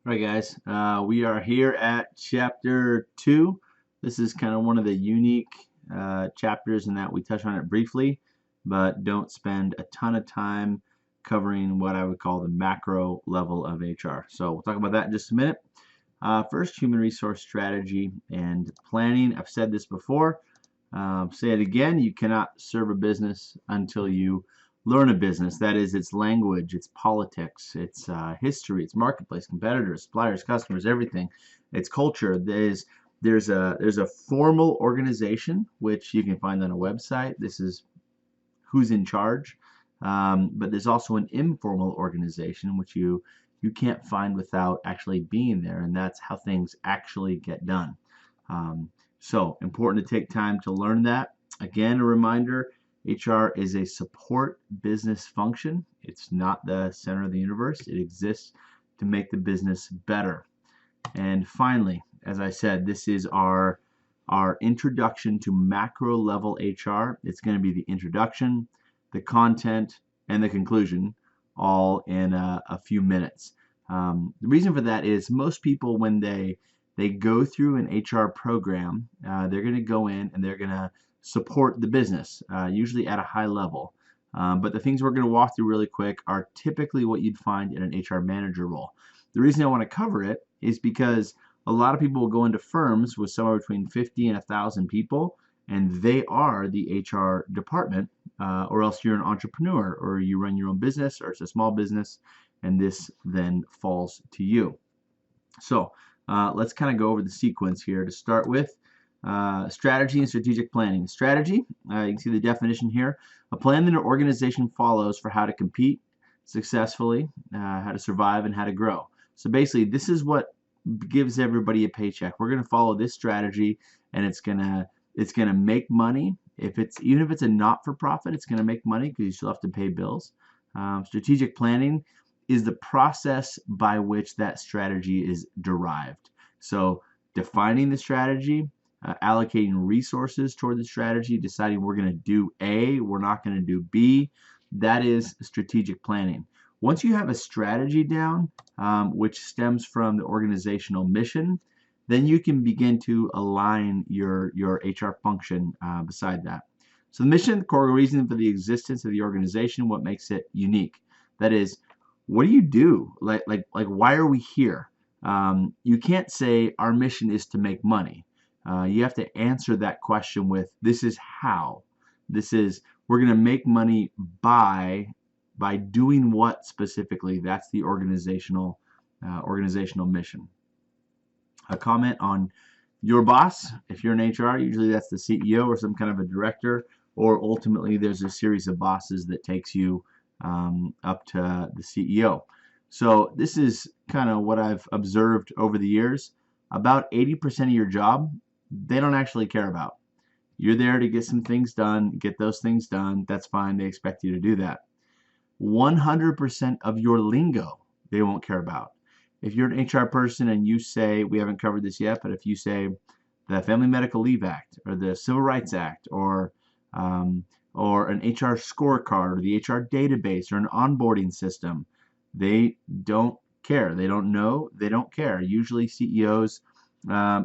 All right, guys, we are here at chapter 2. This is kind of one of the unique chapters in that we touch on it briefly, but don't spend a ton of time covering what I would call the macro level of HR. So we'll talk about that in just a minute. First, human resource strategy and planning. I've said this before. Say it again. You cannot serve a business until you learn a business. That is, its language, its politics, its history, its marketplace, competitors, suppliers, customers, everything, its culture. There's a formal organization which you can find on a website. This is who's in charge. But there's also an informal organization which you can't find without actually being there, and that's how things actually get done. So important to take time to learn that. Again, a reminder, HR is a support business function. It's not the center of the universe. It exists to make the business better. And finally, as I said, this is our introduction to macro level HR. It's going to be the introduction, the content, and the conclusion all in a few minutes. The reason for that is most people, when they go through an HR program, they're going to go in and they're going to support the business, usually at a high level. But the things we're going to walk through really quick are typically what you'd find in an HR manager role. The reason I want to cover it is because a lot of people will go into firms with somewhere between 50 and 1,000 people, and they are the HR department, or else you're an entrepreneur, or you run your own business, or it's a small business, and this then falls to you. So let's kind of go over the sequence here to start with. Strategy and strategic planning. Strategy, you can see the definition here, a plan that an organization follows for how to compete successfully, how to survive, and how to grow. So basically, this is what gives everybody a paycheck. We're going to follow this strategy, and it's gonna make money. Even if it's a not-for-profit, it's going to make money because you still have to pay bills. Strategic planning is the process by which that strategy is derived. So defining the strategy, allocating resources toward the strategy, deciding we're going to do A, we're not going to do B. That is strategic planning. Once you have a strategy down, which stems from the organizational mission, then you can begin to align your HR function beside that. So the mission, the core reason for the existence of the organization, what makes it unique. That is, what do you do? Like why are we here? You can't say our mission is to make money. You have to answer that question with, this is how. We're going to make money by doing what specifically. That's the organizational mission. A comment on your boss. If you're in HR, usually that's the CEO or some kind of a director, or ultimately there's a series of bosses that takes you up to the CEO. So this is kind of what I've observed over the years. About 80% of your job, they don't actually care about. You're there to get some things done, get those things done. That's fine. They expect you to do that. 100% of your lingo, they won't care about. If you're an HR person and you say, we haven't covered this yet, but if you say the Family Medical Leave Act or the Civil Rights Act or an HR scorecard or the HR database or an onboarding system, they don't care. They don't know. They don't care. Usually CEOs,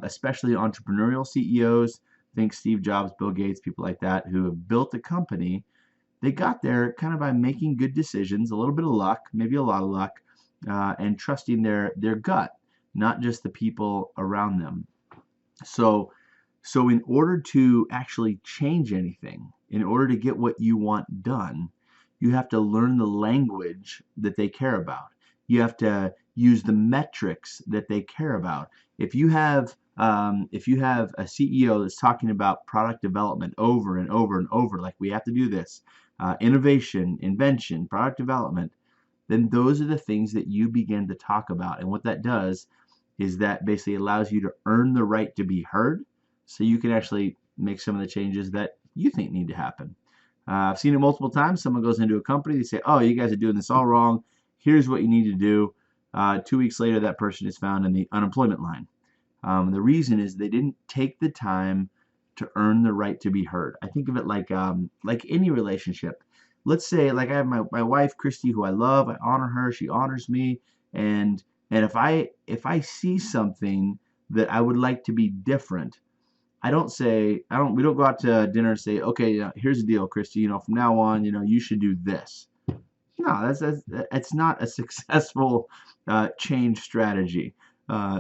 especially entrepreneurial CEOs, think Steve Jobs, Bill Gates, people like that, who have built a company, they got there kind of by making good decisions, a little bit of luck, maybe a lot of luck, and trusting their gut, not just the people around them. So in order to actually change anything, in order to get what you want done, you have to learn the language that they care about. You have to use the metrics that they care about. If you have a CEO that's talking about product development over and over and over, like we have to do this, innovation, invention, product development, then those are the things that you begin to talk about. And what that does is that basically allows you to earn the right to be heard, so you can actually make some of the changes that you think need to happen. I've seen it multiple times. Someone goes into a company, they say, oh, you guys are doing this all wrong. Here's what you need to do. 2 weeks later, that person is found in the unemployment line. The reason is they didn't take the time to earn the right to be heard. I think of it like any relationship. Let's say, like I have my wife, Christy, who I love. I honor her. She honors me. And And if I see something that I would like to be different, we don't go out to dinner and say, okay, here's the deal, Christy, from now on, you should do this. No, that's not a successful change strategy.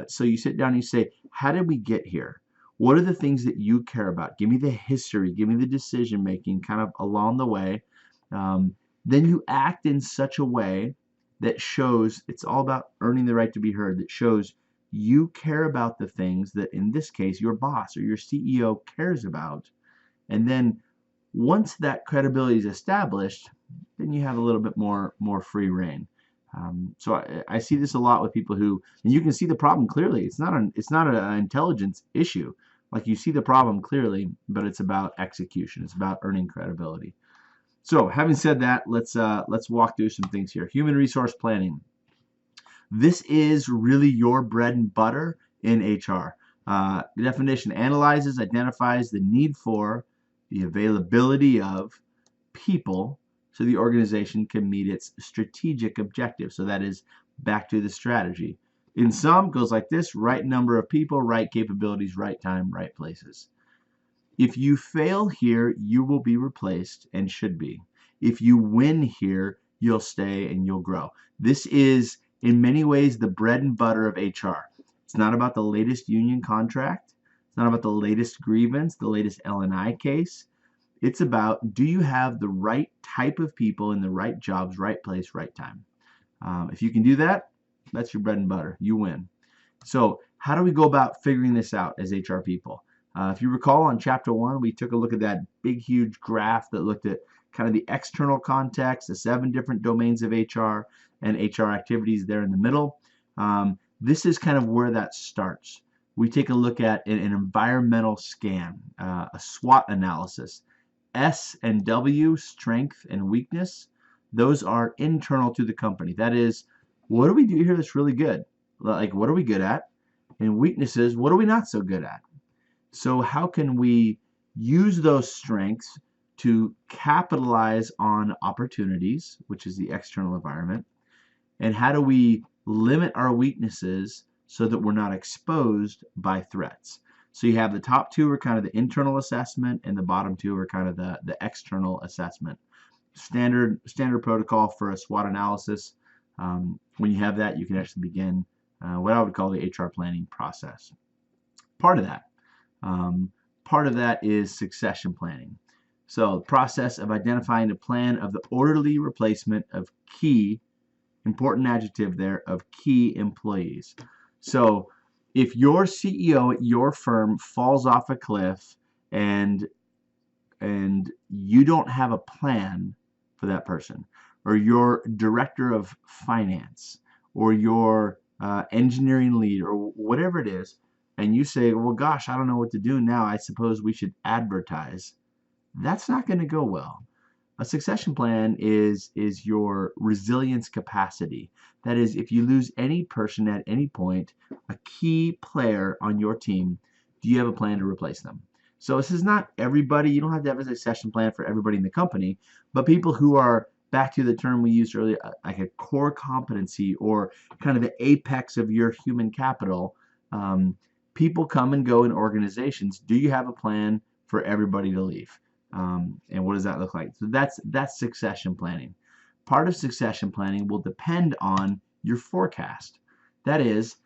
So you sit down and you say, how did we get here? What are the things that you care about? Give me the history, give me the decision making kind of along the way. Um, then you act in such a way that shows it's all about earning the right to be heard, that shows you care about the things that, in this case, your boss or your CEO cares about. And then once that credibility is established, then you have a little bit more free reign. So I see this a lot with people who, and you can see the problem clearly. It's not an intelligence issue. Like, you see the problem clearly, but it's about execution. It's about earning credibility. So having said that, let's walk through some things here. Human resource planning. This is really your bread and butter in HR. The definition: analyzes, identifies the need for, the availability of people so the organization can meet its strategic objectives. So that is back to the strategy. In sum, goes like this: right number of people, right capabilities, right time, right places. If you fail here, you will be replaced and should be. If you win here, you'll stay and you'll grow. This is, in many ways, the bread and butter of HR. It's not about the latest union contract. It's not about the latest grievance, the latest L&I case. It's about, do you have the right type of people in the right jobs, right place, right time? If you can do that, that's your bread and butter. You win. So how do we go about figuring this out as HR people? If you recall, on chapter 1, we took a look at that big, huge graph that looked at kind of the external context, the 7 different domains of HR, and HR activities there in the middle. This is kind of where that starts. We take a look at an environmental scan, a SWOT analysis. S and W, strength and weakness, those are internal to the company. That is, what do we do here that's really good? Like, what are we good at? And weaknesses, what are we not so good at? So how can we use those strengths to capitalize on opportunities, which is the external environment? And how do we limit our weaknesses so that we're not exposed by threats? So you have the top 2 are kind of the internal assessment, and the bottom 2 are kind of the external assessment. Standard protocol for a SWOT analysis. When you have that, you can actually begin what I would call the HR planning process. Part of that is succession planning. So the process of identifying a plan of the orderly replacement of key, important adjective there, of key employees. So if your CEO at your firm falls off a cliff and you don't have a plan for that person, or your director of finance, or your engineering lead, or whatever it is, and you say, well, gosh, I don't know what to do now, I suppose we should advertise, that's not going to go well. A succession plan is your resilience capacity. That is, if you lose any person at any point, a key player on your team, do you have a plan to replace them? So this is not everybody. You don't have to have a succession plan for everybody in the company, but people who are, back to the term we used earlier, like a core competency, or kind of the apex of your human capital. People come and go in organizations. Do you have a plan for everybody to leave? And what does that look like? So that's succession planning. Part of succession planning will depend on your forecast. That is,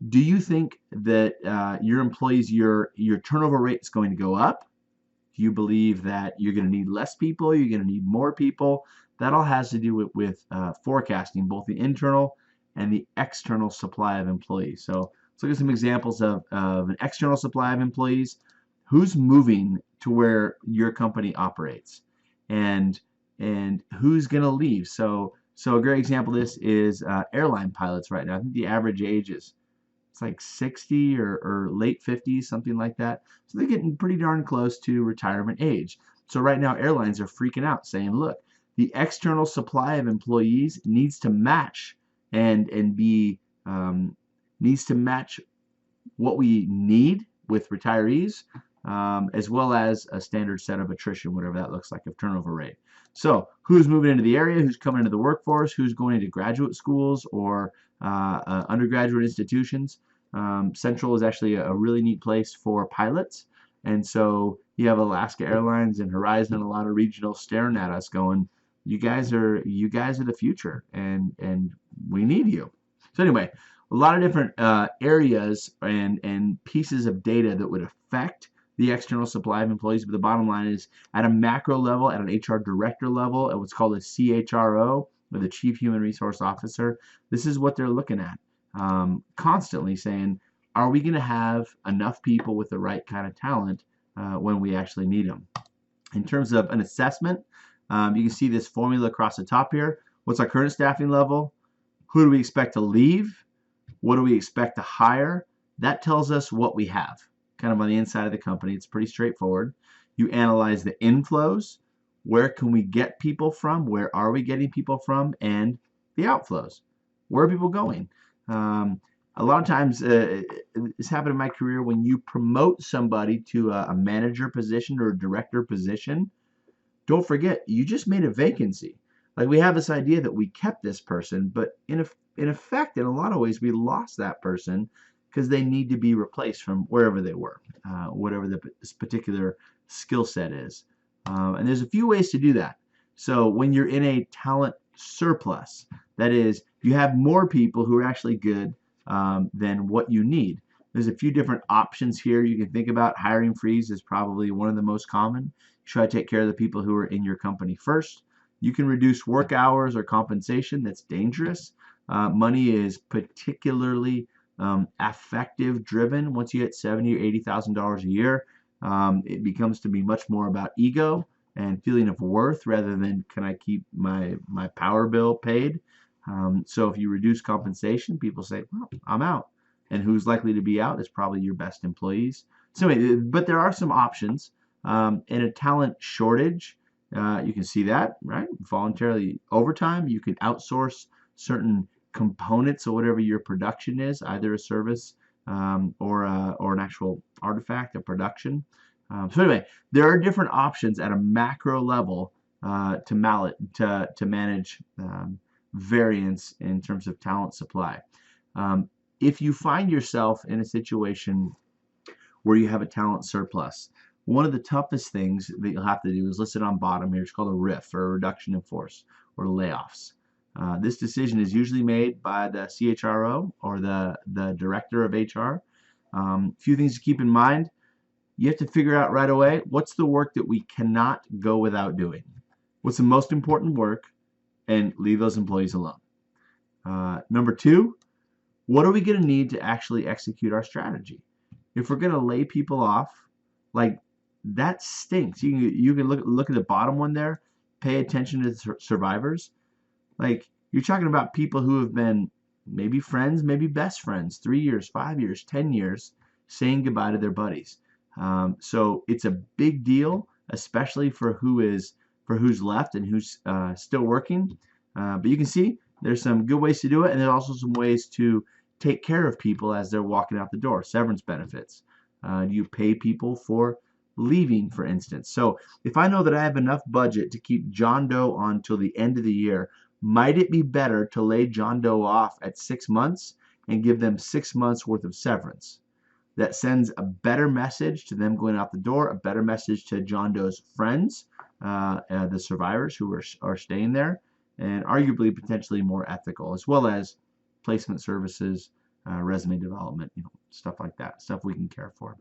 do you think that your employees, your turnover rate is going to go up? Do you believe that you're going to need less people? You're going to need more people? That all has to do with forecasting, both the internal and the external supply of employees. So let's look at some examples of an external supply of employees. Who's moving to where your company operates, and who's going to leave? So a great example of this is airline pilots right now. I think the average age is, it's like 60 or late 50s, something like that. So they're getting pretty darn close to retirement age. So right now airlines are freaking out, saying, look, the external supply of employees needs to match needs to match what we need with retirees as well as a standard set of attrition, whatever that looks like, of turnover rate. So who's moving into the area, who's coming into the workforce, who's going into graduate schools or undergraduate institutions. Central is actually a really neat place for pilots. And so you have Alaska Airlines and Horizon and a lot of regionals staring at us going, you guys are the future, and we need you. So anyway, a lot of different areas and pieces of data that would affect the external supply of employees, but the bottom line is at a macro level, at an HR director level, at what's called a CHRO, or the Chief Human Resource Officer, this is what they're looking at, constantly saying, are we going to have enough people with the right kind of talent when we actually need them? In terms of an assessment, you can see this formula across the top here. What's our current staffing level? Who do we expect to leave? What do we expect to hire? That tells us what we have, kind of on the inside of the company. It's pretty straightforward. You analyze the inflows. Where can we get people from? Where are we getting people from? And the outflows. Where are people going? A lot of times, it's happened in my career when you promote somebody to a manager position or a director position, don't forget, you just made a vacancy. Like we have this idea that we kept this person, but in effect, in a lot of ways, we lost that person because they need to be replaced from wherever they were, whatever this particular skill set is. And there's a few ways to do that. So when you're in a talent surplus, that is, you have more people who are actually good than what you need. There's a few different options here you can think about. Hiring freeze is probably one of the most common. Try to take care of the people who are in your company first. You can reduce work hours or compensation. That's dangerous. Money is particularly affective driven. Once you hit $70,000 or $80,000 a year, it becomes to be much more about ego and feeling of worth rather than can I keep my power bill paid. So if you reduce compensation, people say, well, I'm out. And who's likely to be out is probably your best employees. So anyway, but there are some options. In a talent shortage, you can see that, right? Voluntarily overtime, you can outsource certain components of whatever your production is, either a service or an actual artifact of production. So anyway, there are different options at a macro level to manage variance in terms of talent supply. If you find yourself in a situation where you have a talent surplus, one of the toughest things that you'll have to do is listed on bottom here. It's called a RIF, or a reduction in force, or layoffs. This decision is usually made by the CHRO or the director of HR. A few things to keep in mind. You have to figure out right away what's the work that we cannot go without doing. What's the most important work, and leave those employees alone. Number two, what are we going to need to actually execute our strategy? If we're going to lay people off, like that stinks. You can look at the bottom one there. Pay attention to the survivors. Like you're talking about people who have been maybe friends, maybe best friends, 3 years, 5 years, 10 years, saying goodbye to their buddies. So it's a big deal, especially for who's left and who's still working. But you can see there's some good ways to do it, and there's also some ways to take care of people as they're walking out the door. Severance benefits. You pay people for leaving, for instance. So if I know that I have enough budget to keep John Doe on till the end of the year, might it be better to lay John Doe off at 6 months and give them 6 months worth of severance? That sends a better message to them going out the door, a better message to John Doe's friends, the survivors who are staying there, and arguably potentially more ethical, as well as placement services, resume development, stuff like that, stuff we can care for.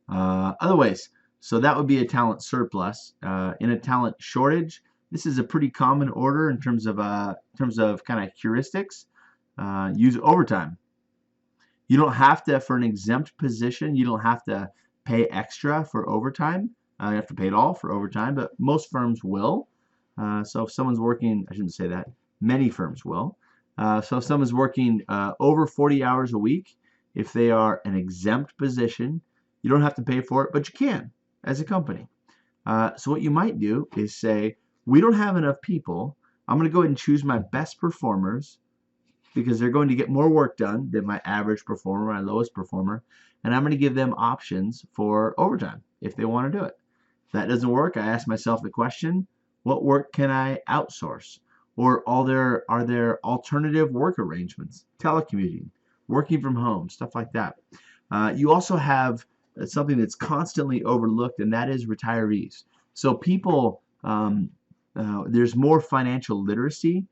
Other ways, so that would be a talent surplus. In a talent shortage, this is a pretty common order in terms of kind of heuristics. Use overtime. You don't have to, for an exempt position, you don't have to pay extra for overtime. You have to pay it all for overtime, but most firms will. So if someone's working, I shouldn't say that, many firms will. So if someone's working over 40 hours a week, if they are an exempt position, you don't have to pay for it, but you can as a company. So what you might do is say, we don't have enough people. I'm going to go ahead and choose my best performers, because they're going to get more work done than my average performer, my lowest performer, and I'm going to give them options for overtime if they want to do it. If that doesn't work, I ask myself the question, what work can I outsource? Or are there alternative work arrangements, telecommuting, working from home, stuff like that. You also have something that's constantly overlooked, and that is retirees. So people, there's more financial literacy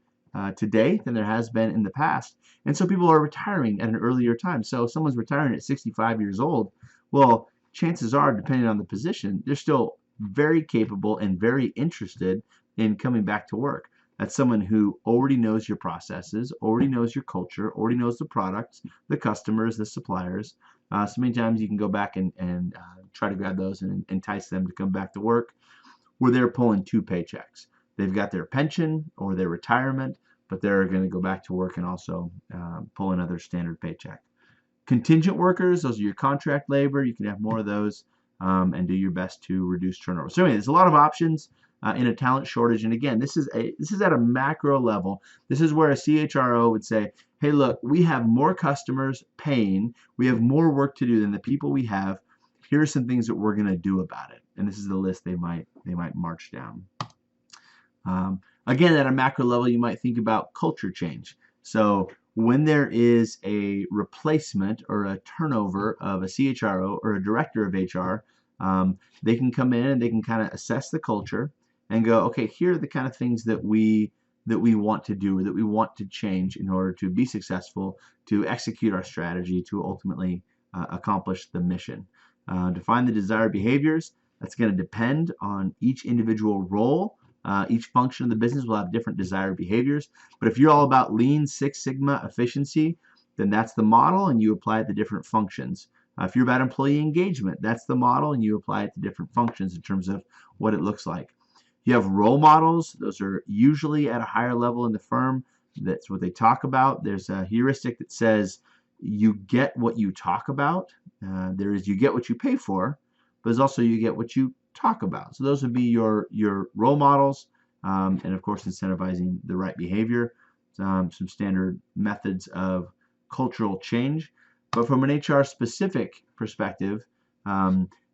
today than there has been in the past. And so people are retiring at an earlier time. So if someone's retiring at 65 years old, well, chances are, depending on the position, they're still very capable and very interested in coming back to work. That's someone who already knows your processes, already knows your culture, already knows the products, the customers, the suppliers. So many times you can go back and try to grab those and entice them to come back to work where they're pulling two paychecks. They've got their pension or their retirement, but they're going to go back to work and also pull another standard paycheck. Contingent workers, those are your contract labor. You can have more of those and do your best to reduce turnover. So anyway, there's a lot of options in a talent shortage. And again, this is at a macro level. This is where a CHRO would say, hey, look, we have more customers paying. We have more work to do than the people we have. Here are some things that we're going to do about it. And this is the list they might march down. Again, at a macro level, you might think about culture change. So when there is a replacement or a turnover of a CHRO or a director of HR, they can come in and they can kind of assess the culture and go, okay, here are the kind of things that we want to do or that we want to change in order to be successful, to execute our strategy, to ultimately accomplish the mission. Define the desired behaviors. That's going to depend on each individual role. Each function of the business will have different desired behaviors. But if you're all about Lean Six Sigma efficiency, then that's the model and you apply it to different functions. If you're about employee engagement, that's the model and you apply it to different functions in terms of what it looks like. You have role models. Those are usually at a higher level in the firm. That's what they talk about. There's a heuristic that says you get what you talk about. There is you get what you pay for, but there's also you get what you talk about. So those would be your role models, and of course incentivizing the right behavior. Some standard methods of cultural change. But from an HR specific perspective,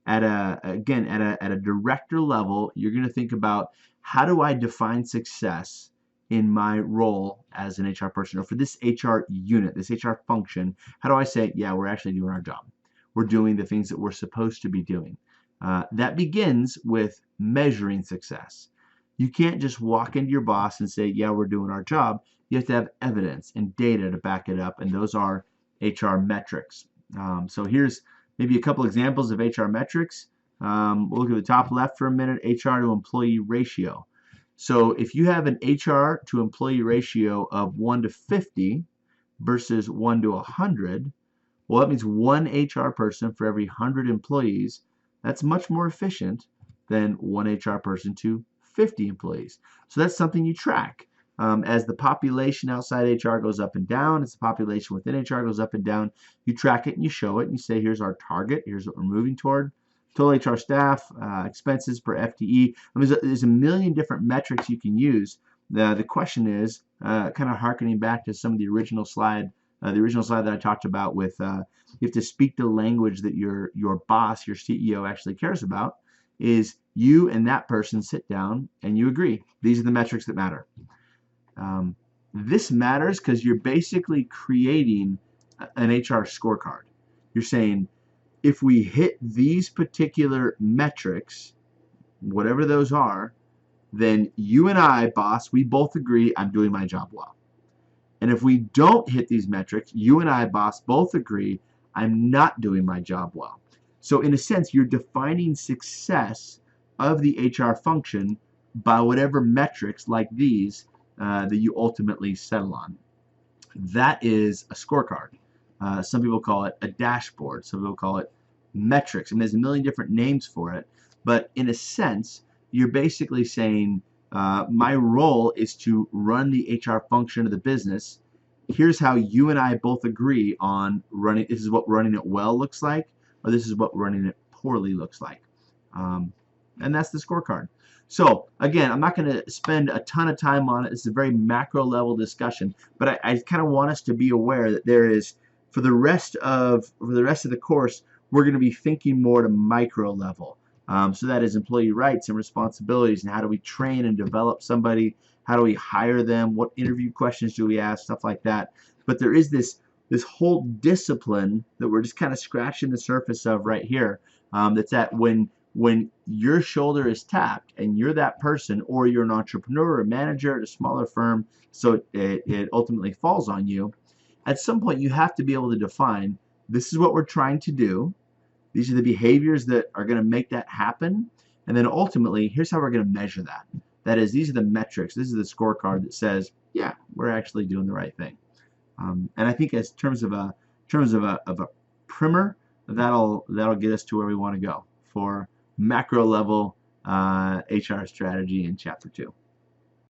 at a director level, you're going to think about how do I define success in my role as an HR person, or for this HR unit, this HR function. How do I say, yeah, we're actually doing our job. We're doing the things that we're supposed to be doing. That begins with measuring success. You can't just walk into your boss and say, yeah, we're doing our job. You have to have evidence and data to back it up, and those are HR metrics. So here's maybe a couple examples of HR metrics. We'll look at the top left for a minute, HR to employee ratio. So if you have an HR to employee ratio of 1 to 50 versus 1 to 100, well, that means one HR person for every 100 employees. That's much more efficient than one HR person to 50 employees. So that's something you track. As the population outside HR goes up and down, as the population within HR goes up and down, you track it and you show it and you say, here's our target, here's what we're moving toward. Total HR staff, expenses per FTE. I mean, there's a million different metrics you can use. The question is, kind of hearkening back to some of the original slide that I talked about with you have to speak the language that your boss, your CEO actually cares about, is you and that person sit down and you agree. These are the metrics that matter. This matters because you're basically creating an HR scorecard. You're saying, if we hit these particular metrics, whatever those are, then you and I, boss, we both agree I'm doing my job well. And if we don't hit these metrics, you and I, boss, both agree I'm not doing my job well. So in a sense, you're defining success of the HR function by whatever metrics like these that you ultimately settle on. That is a scorecard. Some people call it a dashboard. Some people call it metrics. I mean, there's a million different names for it. But in a sense, you're basically saying, my role is to run the HR function of the business. Here's how you and I both agree on running. This is what running it well looks like, or this is what running it poorly looks like. and that's the scorecard. So again, I'm not going to spend a ton of time on it. It's a very macro level discussion, but I kind of want us to be aware that there is, for the rest of the course, we're going to be thinking more to micro level. So that is employee rights and responsibilities, and how do we train and develop somebody? How do we hire them? What interview questions do we ask? Stuff like that. But there is this whole discipline that we're just kind of scratching the surface of right here. That's at when your shoulder is tapped and you're that person, or you're an entrepreneur or a manager at a smaller firm, so it ultimately falls on you. At some point, you have to be able to define, this is what we're trying to do. These are the behaviors that are going to make that happen. And then ultimately, here's how we're going to measure that. That is, these are the metrics. This is the scorecard that says, yeah, we're actually doing the right thing. And I think, as terms of a primer, that'll get us to where we want to go for macro level HR strategy in chapter 2.